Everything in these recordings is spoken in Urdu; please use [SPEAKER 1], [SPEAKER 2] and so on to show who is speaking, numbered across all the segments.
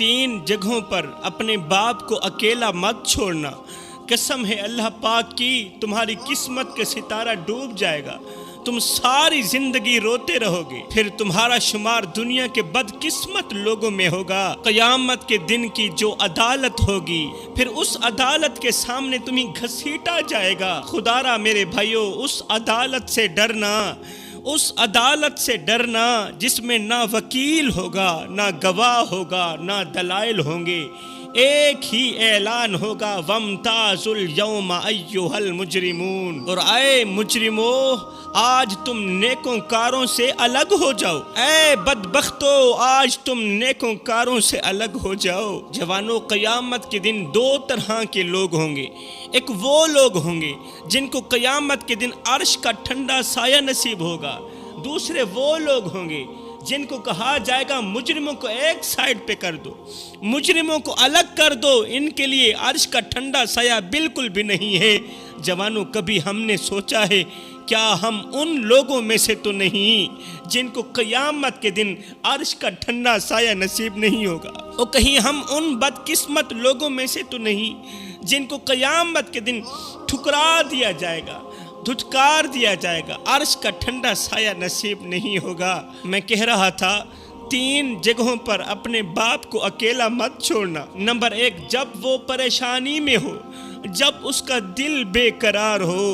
[SPEAKER 1] 3 جگہوں پر اپنے باپ کو اکیلا مت چھوڑنا۔ قسم ہے اللہ پاک کی، تمہاری قسمت کا ستارہ ڈوب جائے گا، تم ساری زندگی روتے رہو گے، پھر تمہارا شمار دنیا کے بدقسمت لوگوں میں ہوگا۔ قیامت کے دن کی جو عدالت ہوگی، پھر اس عدالت کے سامنے تمہیں گھسیٹا جائے گا۔ خدا را میرے بھائیو، اس عدالت سے ڈرنا، اس عدالت سے ڈرنا جس میں نہ وکیل ہوگا، نہ گواہ ہوگا، نہ دلائل ہوں گے، ایک ہی اعلان ہوگا، وَامْتَازُوا الْيَوْمَ أَيُّهَا الْمُجْرِمُونَ، اور اے مجرمو آج تم نیکوں کاروں سے الگ ہو جاؤ، اے بدبختو آج تم نیکوں کاروں سے الگ ہو جاؤ۔ جوانو، قیامت کے دن 2 طرح کے لوگ ہوں گے۔ ایک وہ لوگ ہوں گے جن کو قیامت کے دن عرش کا ٹھنڈا سایہ نصیب ہوگا، دوسرے وہ لوگ ہوں گے جن کو کہا جائے گا مجرموں کو ایک سائڈ پہ کر دو، مجرموں کو الگ کر دو، ان کے لیے عرش کا ٹھنڈا سایہ بالکل بھی نہیں ہے۔ جوانوں، کبھی ہم نے سوچا ہے کیا ہم ان لوگوں میں سے تو نہیں جن کو قیامت کے دن عرش کا ٹھنڈا سایہ نصیب نہیں ہوگا؟ اور کہیں ہم ان بدقسمت لوگوں میں سے تو نہیں جن کو قیامت کے دن ٹھکرا دیا جائے گا، دھتکار دیا جائے گا، عرش کا ٹھنڈا سایہ نصیب نہیں ہوگا۔ میں کہہ رہا تھا 3 جگہوں پر اپنے باپ کو اکیلا مت چھوڑنا۔ نمبر 1، جب وہ پریشانی میں ہو، جب اس کا دل بے قرار ہو،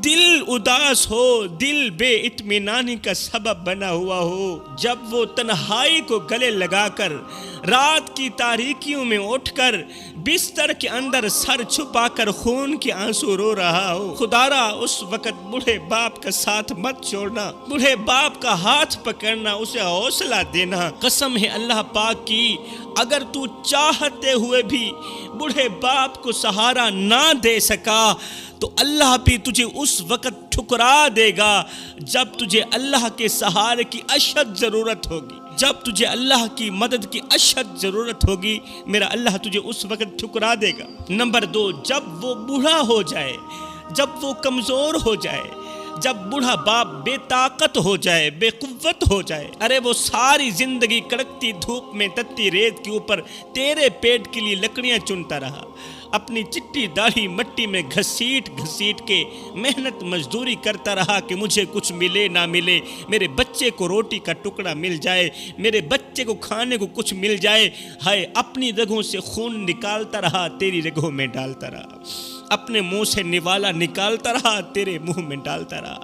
[SPEAKER 1] دل اداس ہو، دل بے اطمینانی کا سبب بنا ہوا ہو، جب وہ تنہائی کو گلے لگا کر رات کی تاریکیوں میں اٹھ کر بستر کے اندر سر چھپا کر خون کے آنسو رو رہا ہو، خدارا اس وقت بوڑھے باپ کا ساتھ مت چھوڑنا، بوڑھے باپ کا ہاتھ پکڑنا، اسے حوصلہ دینا۔ قسم ہے اللہ پاک کی، اگر تو چاہتے ہوئے بھی بوڑھے باپ کو سہارا نہ دے سکا تو اللہ بھی تجھے اس وقت ٹھکرا دے گا جب تجھے اللہ کے سہارے کی اشد ضرورت ہوگی، جب تجھے اللہ کی مدد کی اشد ضرورت ہوگی، میرا اللہ تجھے اس وقت ٹھکرا دے گا۔ نمبر 2، جب وہ بوڑھا ہو جائے، جب وہ کمزور ہو جائے، جب بوڑھا باپ بے طاقت ہو جائے، بے قوت ہو جائے، ارے وہ ساری زندگی کڑکتی دھوپ میں تتی ریت کے اوپر تیرے پیٹ کے لیے لکڑیاں چنتا رہا، اپنی چٹی داڑھی مٹی میں گھسیٹ گھسیٹ کے محنت مزدوری کرتا رہا کہ مجھے کچھ ملے نہ ملے، میرے بچے کو روٹی کا ٹکڑا مل جائے، میرے بچے کو کھانے کو کچھ مل جائے، ہائے اپنی رگوں سے خون نکالتا رہا، تیری رگوں میں ڈالتا رہا، اپنے منہ سے نوالا نکالتا رہا، تیرے منہ میں ڈالتا رہا۔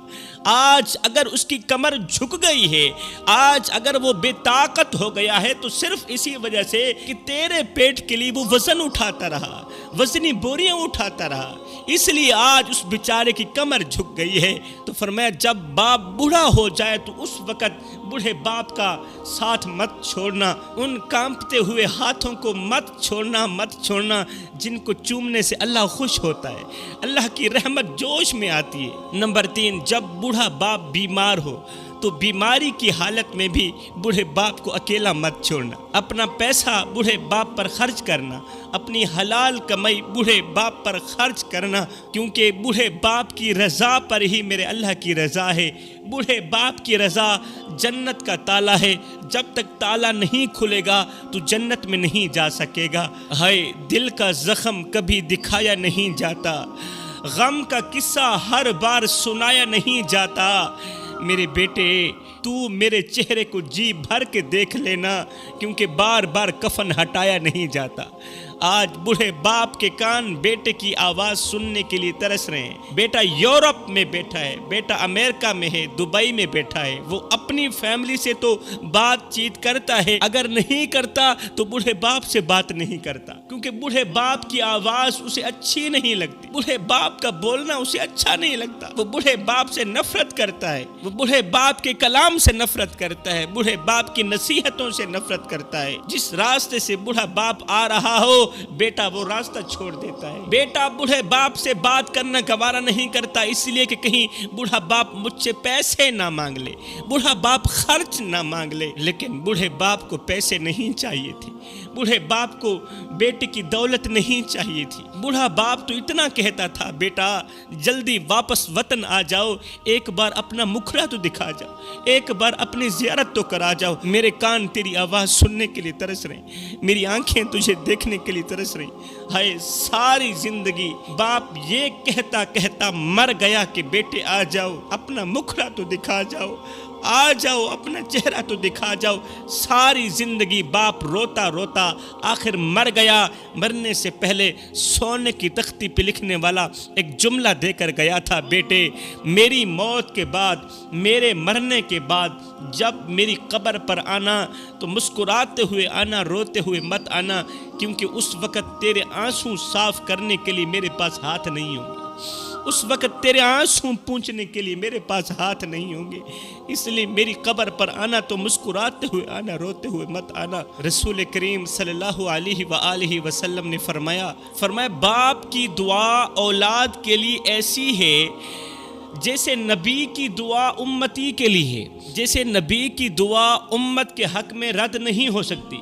[SPEAKER 1] آج اگر اس کی کمر جھک گئی ہے، آج اگر وہ بے طاقت ہو گیا ہے تو صرف اسی وجہ سے کہ تیرے پیٹ کے لیے وہ وزن اٹھاتا رہا، وزنی بوریاں اٹھاتا رہا، اس لیے آج اس بیچارے کی کمر جھک گئی ہے۔ تو فرمایا جب باپ بوڑھا ہو جائے تو اس وقت بوڑھے باپ کا ساتھ مت چھوڑنا، ان کانپتے ہوئے ہاتھوں کو مت چھوڑنا، مت چھوڑنا جن کو چومنے سے اللہ خوش ہوتا ہے، اللہ کی رحمت جوش میں آتی ہے۔ نمبر 3، جب بوڑھا باپ بیمار ہو تو بیماری کی حالت میں بھی بوڑھے باپ کو اکیلا مت چھوڑنا، اپنا پیسہ بوڑھے باپ پر خرچ کرنا، اپنی حلال کمائی بوڑھے باپ پر خرچ کرنا، کیونکہ بوڑھے باپ کی رضا پر ہی میرے اللہ کی رضا ہے۔ بوڑھے باپ کی رضا جنت کا تالا ہے، جب تک تالا نہیں کھلے گا تو جنت میں نہیں جا سکے گا۔ ہائے دل کا زخم کبھی دکھایا نہیں جاتا، غم کا قصہ ہر بار سنایا نہیں جاتا، میرے بیٹے تو میرے چہرے کو جی بھر کے دیکھ لینا، کیونکہ بار بار کفن ہٹایا نہیں جاتا۔ آج بوڑھے باپ کے کان بیٹے کی آواز سننے کے لیے ترس رہے ہیں۔ بیٹا یورپ میں بیٹھا ہے، بیٹا امریکہ میں ہے، دبئی میں بیٹھا ہے، وہ اپنی فیملی سے تو بات چیت کرتا ہے، اگر نہیں کرتا تو بوڑھے باپ سے بات نہیں کرتا، کیونکہ بوڑھے باپ کی آواز اسے اچھی نہیں لگتی، بوڑھے باپ کا بولنا اسے اچھا نہیں لگتا، وہ بوڑھے باپ سے نفرت کرتا ہے، وہ بوڑھے باپ کے کلام سے نفرت کرتا ہے، بوڑھے باپ کی نصیحتوں سے نفرت کرتا ہے۔ جس راستے سے بوڑھا باپ آ رہا ہو بیٹا وہ راستہ چھوڑ دیتا ہے۔ بیٹا بوڑھے باپ سے بات کرنا گوارا نہیں کرتا، اس لیے کہ کہیں بوڑھا باپ مجھ سے پیسے نہ مانگ لے، بوڑھا باپ خرچ نہ مانگ لے، لیکن بوڑھے باپ کو پیسے نہیں چاہیے تھے، بوڑھے باپ کو بیٹے کی دولت نہیں چاہیے تھی۔ بوڑھا باپ تو اتنا کہتا تھا بیٹا جلدی واپس وطن آ جاؤ، ایک بار اپنا مکھڑا تو دکھا جاؤ، ایک بار اپنی زیارت تو کرا جاؤ۔ میرے کان تیری آواز سننے کے لیے ترس رہے ہیں، میری آنکھیں تجھے دیکھنے کے لیے ترس رہی۔ ہائے ساری زندگی باپ یہ کہتا کہتا مر گیا کہ بیٹے آ جاؤ، اپنا مکھڑا تو دکھا جاؤ، آ جاؤ، اپنا چہرہ تو دکھا جاؤ۔ ساری زندگی باپ روتا روتا آخر مر گیا۔ مرنے سے پہلے سونے کی تختی پہ لکھنے والا ایک جملہ دے کر گیا تھا، بیٹے میری موت کے بعد، میرے مرنے کے بعد جب میری قبر پر آنا تو مسکراتے ہوئے آنا، روتے ہوئے مت آنا، کیونکہ اس وقت تیرے آنسو صاف کرنے کے لیے میرے پاس ہاتھ نہیں ہوں گے، اس وقت تیرے آنسو پونچھنے کے لیے میرے پاس ہاتھ نہیں ہوں گے، اس لیے میری قبر پر آنا تو مسکراتے ہوئے آنا، روتے ہوئے مت آنا۔ رسول کریم صلی اللہ علیہ وآلہ وسلم نے فرمایا باپ کی دعا اولاد کے لیے ایسی ہے جیسے نبی کی دعا امتی کے لیے ہے، جیسے نبی کی دعا امت کے حق میں رد نہیں ہو سکتی،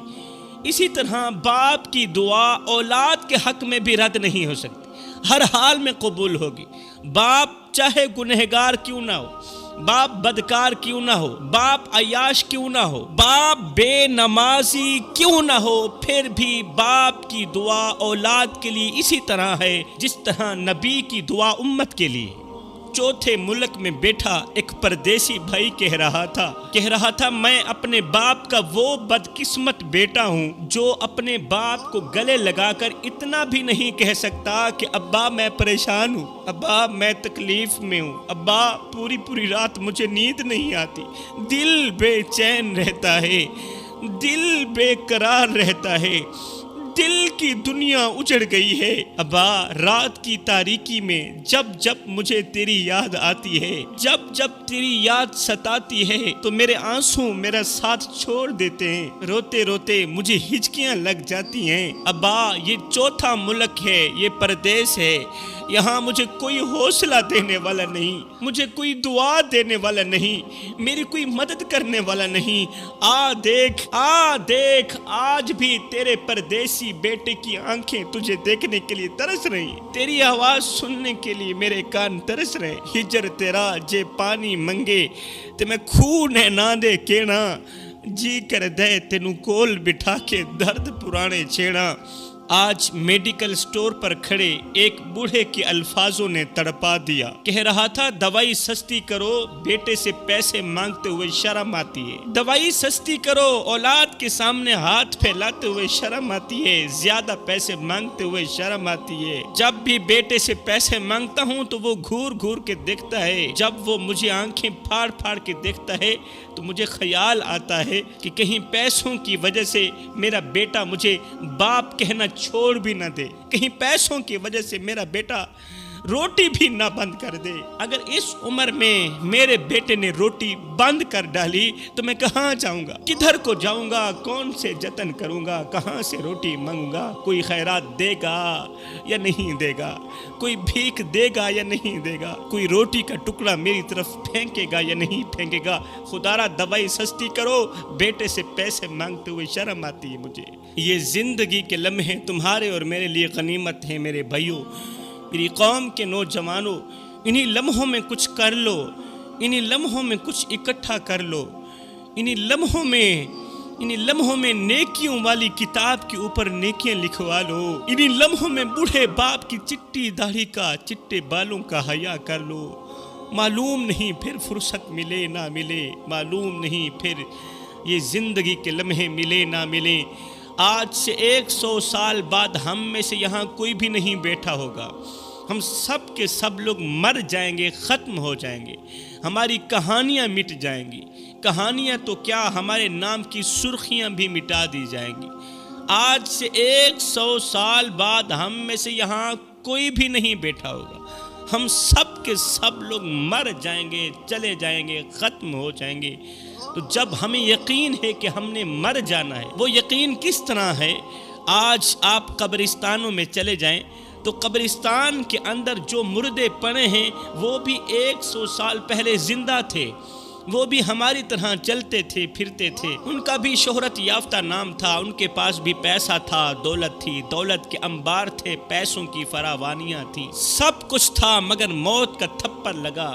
[SPEAKER 1] اسی طرح باپ کی دعا اولاد کے حق میں بھی رد نہیں ہو سکتی، ہر حال میں قبول ہوگی۔ باپ چاہے گنہگار کیوں نہ ہو، باپ بدکار کیوں نہ ہو، باپ عیاش کیوں نہ ہو، باپ بے نمازی کیوں نہ ہو، پھر بھی باپ کی دعا اولاد کے لیے اسی طرح ہے جس طرح نبی کی دعا امت کے لیے۔ چوتھے ملک میں بیٹھا ایک پردیسی بھائی کہہ رہا تھا میں اپنے باپ کا وہ بدقسمت بیٹا ہوں جو اپنے باپ کو گلے لگا کر اتنا بھی نہیں کہہ سکتا کہ ابا میں پریشان ہوں، ابا میں تکلیف میں ہوں، ابا پوری رات مجھے نیند نہیں آتی، دل بے چین رہتا ہے، دل بے قرار رہتا ہے، دل کی دنیا اجڑ گئی ہے۔ ابا رات کی تاریکی میں جب مجھے تیری یاد آتی ہے، جب تیری یاد ستاتی ہے تو میرے آنسو میرا ساتھ چھوڑ دیتے ہیں، روتے روتے مجھے ہچکیاں لگ جاتی ہیں۔ ابا یہ چوتھا ملک ہے، یہ پردیس ہے، یہاں مجھے کوئی حوصلہ دینے والا نہیں، مجھے کوئی دعا دینے والا نہیں، میری کوئی مدد کرنے والا نہیں۔ آ دیکھ آج بھی تیرے پردیسی بیٹے کی آنکھیں تجھے دیکھنے کے لیے ترس رہی، تیری آواز سننے کے لیے میرے کان ترس رہے۔ ہجر تیرا جے پانی منگے تے میں خون نہ دے کینا، جی کر دے تینوں کول بٹھا کے درد پرانے چھیڑا۔ آج میڈیکل سٹور پر کھڑے ایک بوڑھے کے الفاظوں نے تڑپا دیا، کہہ رہا تھا دوائی سستی کرو، بیٹے سے پیسے مانگتے ہوئے شرم آتی ہے، دوائی سستی کرو، اولاد کے سامنے ہاتھ پھیلاتے ہوئے شرم آتی ہے، زیادہ پیسے مانگتے ہوئے شرم آتی ہے، جب بھی بیٹے سے پیسے مانگتا ہوں تو وہ گھور کے دیکھتا ہے، جب وہ مجھے آنکھیں پھاڑ کے دیکھتا ہے تو مجھے خیال آتا ہے کہ کہیں پیسوں کی وجہ سے میرا بیٹا مجھے باپ کہنا چھوڑ بھی نہ دے، کہیں پیسوں کی وجہ سے میرا بیٹا روٹی بھی نہ بند کر دے۔ اگر اس عمر میں میرے بیٹے نے روٹی بند کر ڈالی تو میں کہاں جاؤں گا، کدھر کو جاؤں گا، کون سے جتن کروں گا، کہاں سے روٹی مانگوں گا، کوئی خیرات دے گا یا نہیں دے گا، کوئی بھیک دے گا یا نہیں دے گا، کوئی روٹی کا ٹکڑا میری طرف پھینکے گا یا نہیں پھینکے گا۔ خدا را دوائی سستی کرو، بیٹے سے پیسے مانگتے ہوئے شرم آتی ہے مجھے۔ یہ زندگی کے لمحے تمہارے اور میرے لیے غنیمت ہیں میرے بھائیوں، میری قوم کے نوجوانوں، انہی لمحوں میں کچھ کر لو، انہی لمحوں میں کچھ اکٹھا کر لو، انہی لمحوں میں نیکیوں والی کتاب کے اوپر نیکیاں لکھوا لو، انہی لمحوں میں بوڑھے باپ کی چٹی داڑھی کا، چٹے بالوں کا حیا کر لو۔ معلوم نہیں پھر فرصت ملے نہ ملے، معلوم نہیں پھر یہ زندگی کے لمحے ملے نہ ملے۔ آج سے 100 سال بعد ہم میں سے یہاں کوئی بھی نہیں بیٹھا ہوگا، ہم سب کے سب لوگ مر جائیں گے، ختم ہو جائیں گے، ہماری کہانیاں مٹ جائیں گی، کہانیاں تو کیا ہمارے نام کی سرخیاں بھی مٹا دی جائیں گی۔ آج سے 100 سال بعد ہم میں سے یہاں کوئی بھی نہیں بیٹھا ہوگا، ہم سب کے سب لوگ مر جائیں گے، چلے جائیں گے، ختم ہو جائیں گے۔ تو جب ہمیں یقین ہے کہ ہم نے مر جانا ہے، وہ یقین کس طرح ہے؟ آج آپ قبرستانوں میں چلے جائیں تو قبرستان کے اندر جو مردے پڑے ہیں وہ بھی 100 سال پہلے زندہ تھے، وہ بھی ہماری طرح چلتے تھے، پھرتے تھے، ان کا بھی شہرت یافتہ نام تھا، ان کے پاس بھی پیسہ تھا، دولت تھی، دولت کے انبار تھے، پیسوں کی فراوانیاں تھیں، سب کچھ تھا، مگر موت کا تھپڑ لگا،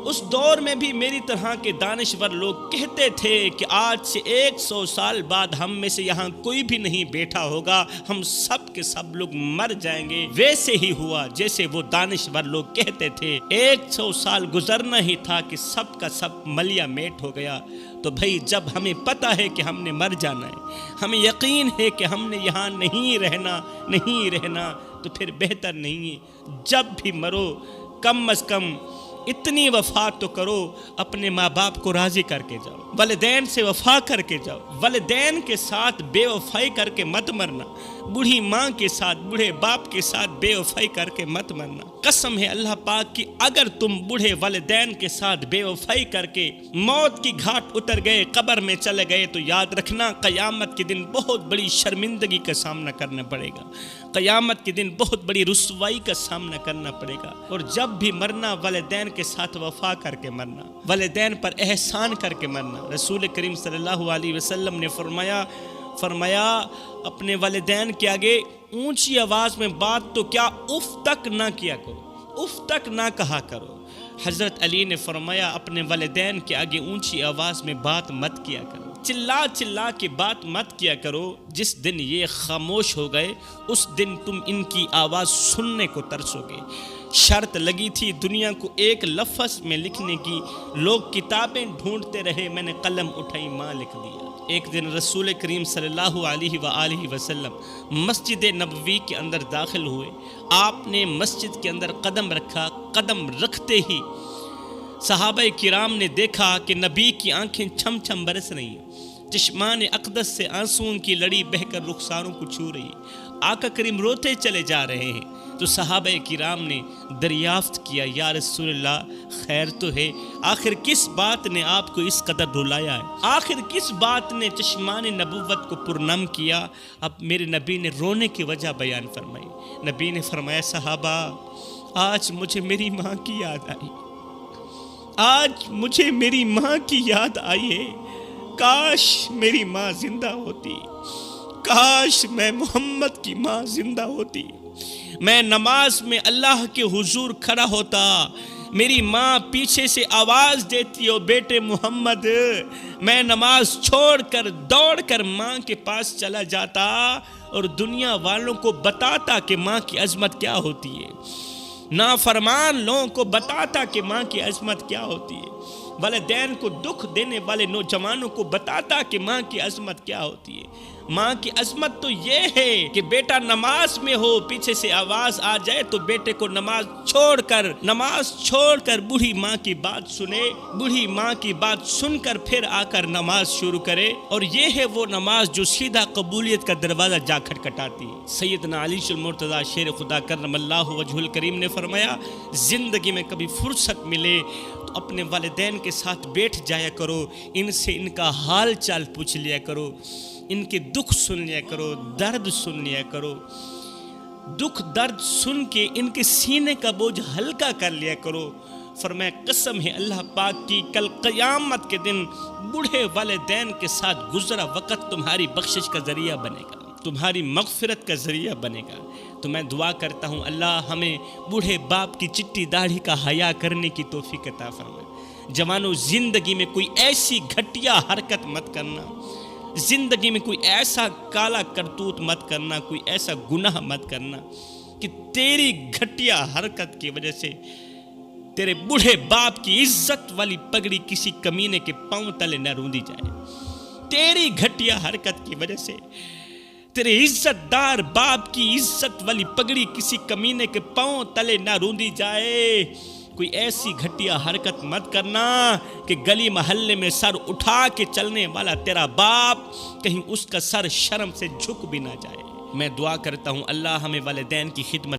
[SPEAKER 1] اس دور میں بھی میری طرح کے دانشور لوگ کہتے تھے کہ آج سے 100 سال بعد ہم میں سے یہاں کوئی بھی نہیں بیٹھا ہوگا، ہم سب کے سب لوگ مر جائیں گے۔ ویسے ہی ہوا جیسے وہ دانشور لوگ کہتے تھے۔ 100 سال گزرنا ہی تھا کہ سب کا سب ملیا میٹ ہو گیا۔ تو بھائی جب ہمیں پتہ ہے کہ ہم نے مر جانا ہے، ہمیں یقین ہے کہ ہم نے یہاں نہیں رہنا تو پھر بہتر نہیں ہے جب بھی مرو کم از کم اتنی وفا تو کرو، اپنے ماں باپ کو راضی کر کے جاؤ، والدین سے وفا کر کے جاؤ، والدین کے ساتھ بے وفائی کر کے مت مرنا، بوڑھی ماں کے ساتھ، بوڑھے باپ کے ساتھ بے وفائی کر کے مت مرنا۔ قسم ہے اللہ پاک کی، اگر تم بوڑھے والدین کے ساتھ بے وفائی کر کے موت کی گھاٹ اتر گئے، قبر میں چلے گئے، تو یاد رکھنا قیامت کے دن بہت بڑی شرمندگی کا سامنا کرنا پڑے گا، قیامت کے دن بہت بڑی رسوائی کا سامنا کرنا پڑے گا۔ اور جب بھی مرنا والدین کے ساتھ وفا کر کے مرنا، والدین پر احسان کر کے مرنا۔ رسول کریم صلی اللہ علیہ وسلم نے فرمایا اپنے والدین کے آگے اونچی آواز میں بات تو کیا اف تک نہ کیا کرو، اف تک نہ کہا کرو۔ حضرت علی نے فرمایا اپنے والدین کے آگے اونچی آواز میں بات مت کیا کرو، چلا کے بات مت کیا کرو۔ جس دن یہ خاموش ہو گئے اس دن تم ان کی آواز سننے کو ترسو گے۔ شرط لگی تھی دنیا کو ایک لفظ میں لکھنے کی، لوگ کتابیں ڈھونڈتے رہے، میں نے قلم اٹھائی ماں لکھ دیا۔ ایک دن رسول کریم صلی اللہ علیہ وآلہ وسلم مسجد نبوی کے اندر داخل ہوئے، آپ نے مسجد کے اندر قدم رکھا، قدم رکھتے ہی صحابہ کرام نے دیکھا کہ نبی کی آنکھیں چھم چھم برس رہی ہیں، چشمان اقدس سے آنسوؤں کی لڑی بہہ کر رخساروں کو چھو رہی ہے، آقا کریم روتے چلے جا رہے ہیں۔ تو صحابہ کرام نے دریافت کیا، یا رسول اللہ خیر تو ہے، آخر کس بات نے آپ کو اس قدر رلایا ہے، آخر کس بات نے چشمان نبوت کو پرنم کیا؟ اب میرے نبی نے رونے کی وجہ بیان فرمائی۔ نبی نے فرمایا صحابہ آج مجھے میری ماں کی یاد آئی، آج مجھے میری ماں کی یاد آئی ہے، کاش میری ماں زندہ ہوتی، کاش میں محمد کی ماں زندہ ہوتی، میں نماز میں اللہ کے حضور کھڑا ہوتا، میری ماں پیچھے سے آواز دیتی ہو بیٹے محمد، میں نماز چھوڑ کر دوڑ کر ماں کے پاس چلا جاتا اور دنیا والوں کو بتاتا کہ ماں کی عظمت کیا ہوتی ہے، نافرمان لوگوں کو بتاتا کہ ماں کی عظمت کیا ہوتی ہے، والدین کو دکھ دینے والے نوجوانوں کو بتاتا کہ ماں کی عظمت کیا ہوتی ہے۔ ماں کی عظمت تو یہ ہے کہ بیٹا نماز میں ہو، پیچھے سے آواز آ جائے تو بیٹے کو نماز چھوڑ کر بوڑھی ماں کی بات سنے، بوڑھی ماں کی بات سن کر پھر آ کر نماز شروع کرے، اور یہ ہے وہ نماز جو سیدھا قبولیت کا دروازہ جا کھٹکھٹاتی ہے۔ سیدنا علی المرتضیٰ شیر خدا کرم اللہ وجہ الکریم نے فرمایا زندگی میں کبھی فرصت ملے تو اپنے والدین کے ساتھ بیٹھ جایا کرو، ان سے ان کا حال چال پوچھ لیا کرو، ان کے دکھ سن لیا کرو، درد سن لیا کرو، دکھ درد سن کے ان کے سینے کا بوجھ ہلکا کر لیا کرو۔ فرمایا قسم ہے اللہ پاک کی، کل قیامت کے دن بوڑھے والدین کے ساتھ گزرا وقت تمہاری بخشش کا ذریعہ بنے گا، تمہاری مغفرت کا ذریعہ بنے گا۔ تو میں دعا کرتا ہوں اللہ ہمیں بوڑھے باپ کی چٹی داڑھی کا حیا کرنے کی توفیق عطا فرمائے۔ جوانوں زندگی میں کوئی ایسی گھٹیا حرکت مت کرنا، زندگی میں کوئی ایسا کالا کرتوت مت کرنا، کوئی ایسا گناہ مت کرنا کہ تیری گھٹیا حرکت کی وجہ سے تیرے بوڑھے باپ کی عزت والی پگڑی کسی کمینے کے پاؤں تلے نہ روندی جائے، تیری گھٹیا حرکت کی وجہ سے تیرے عزت دار باپ کی عزت والی پگڑی کسی کمینے کے پاؤں تلے نہ روندی جائے۔ کوئی ایسی گھٹیا حرکت مت کرنا کہ گلی محلے میں سر اٹھا کے چلنے والا تیرا باپ کہیں اس کا سر شرم سے جھک بھی نہ جائے۔ میں دعا کرتا ہوں اللہ ہمیں والدین کی خدمت